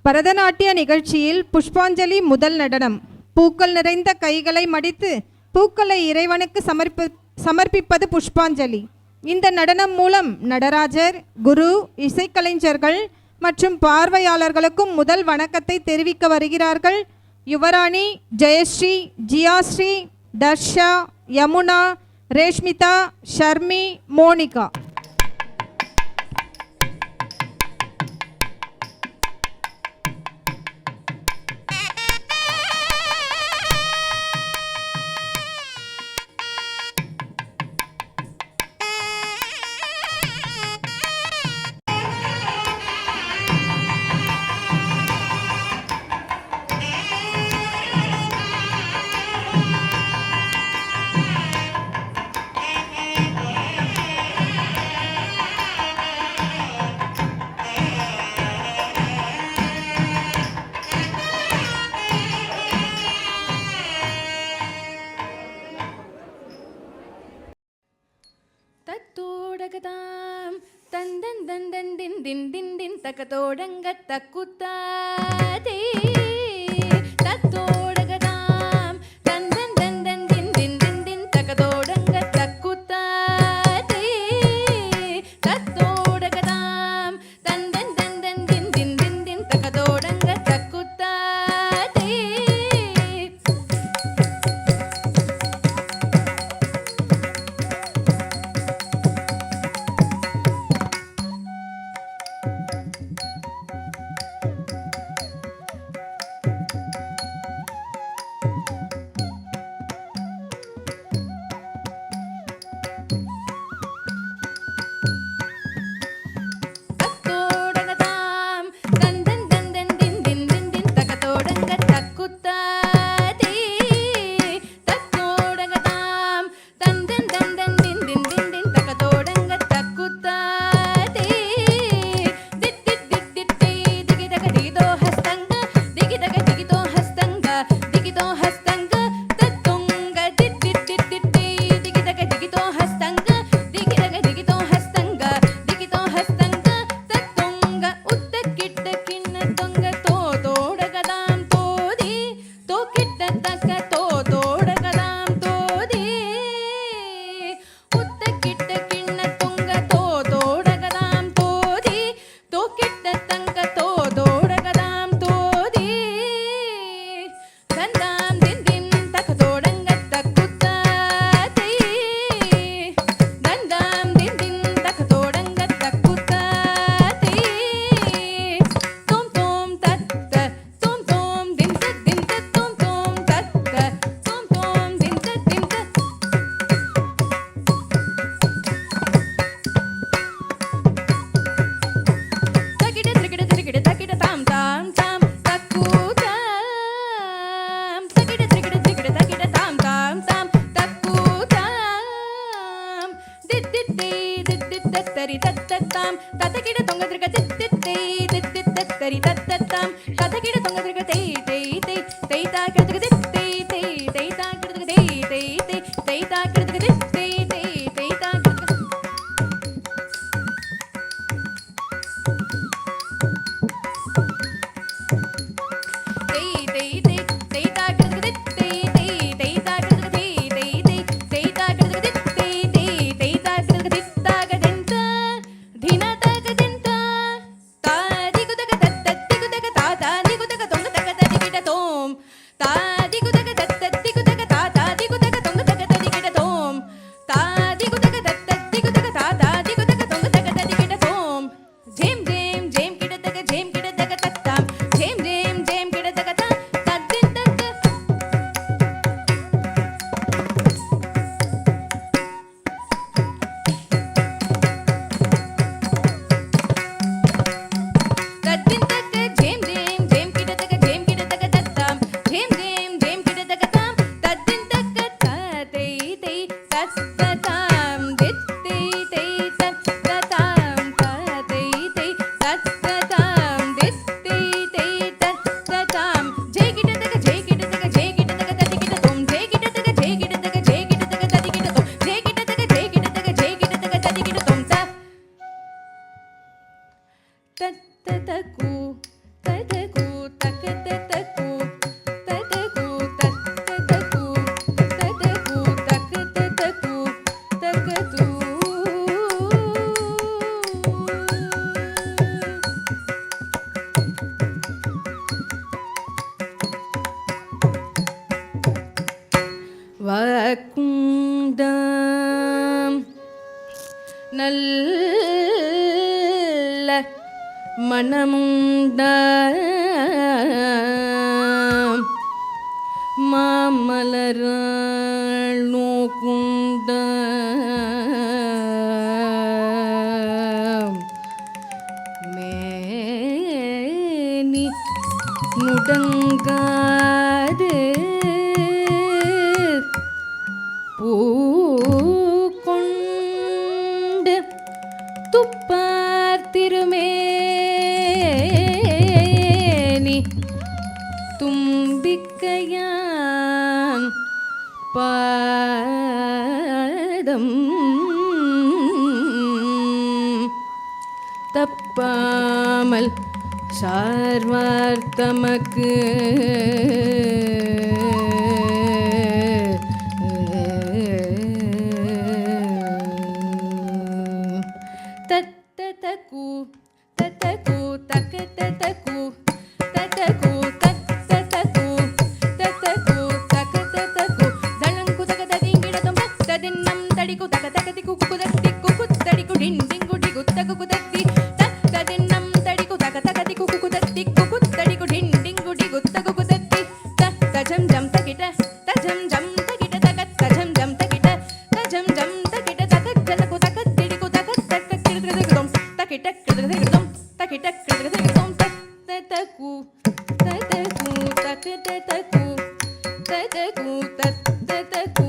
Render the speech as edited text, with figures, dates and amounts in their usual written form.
பரதநாட்டிய நிகழ்ச்சியில் புஷ்பாஞ்சலி முதல் நடனம். பூக்கள் நிறைந்த கைகளை மடித்து பூக்களை இறைவனுக்கு சமர்ப்பிப்பது புஷ்பாஞ்சலி. இந்த நடனம் மூலம் நடராஜர், குரு, இசைக்கலைஞர்கள் மற்றும் பார்வையாளர்களுக்கும் முதல் வணக்கத்தை தெரிவிக்க வருகிறார்கள். யுவராணி, ஜெயஸ்ரீ, ஜியாஸ்ரீ, தர்ஷா, யமுனா, ரேஷ்மிதா, ஷர்மி, மோனிகா. தத்தோடகதாம் தந்தன் தந்தன் தின் தின் தின் தின் தக்கத்தோடங்க தக்குத்தாதே தத்தோடகதாம் தந்தன் தந்தன் தின் தின் தின் தின் தக்கத்தோடங்க தக்குத்தாதே தத்தோடகதாம் தந்தன் தந்தன் தின் தின் தின் தின் தக்கத்தோடங்க தக்குத்தாதே. குண்டாம் நல்ல மணமுண்டாம் மாமலராள் நோக்குண்டாம் மேனி நுடங்காது பூக்கொண்டு துப்பார் திருமேனி தும்பிக்கையான் பாதம் தப்பாமல் சார்வார் தமக்கு தத்தகு தத்தகு தக்க தத்தகு தத்தகு தத்தகு தத்தகு தக்க தத்தகு தளங்கு தக ததிங்கிடதும் ததின்னம் தடிகு தக தகதிகு குதத்தி குகுத்தடிகு டிண்டிங்கு டிகு தகு குதத்தி ததின்னம் தடிகு தக தகதிகு குதத்தி குகுத்தடிகு டிண்டிங்கு டிகு தகு குதத்தி தஜம் ஜம் தகிட தஜம் ஜம் தகிட தக தஜம் ஜம் தகிட தஜம் ஜம் தகிட தக ஜலகு தக திடிகு தக தக கிடுகிடுகிடும் தகிட கிடுகிடுகிடும் தகிட கிடுகிடுகிடும் தத்தகு தத்தகு தக தத்தகு தத்தகு தத்தகு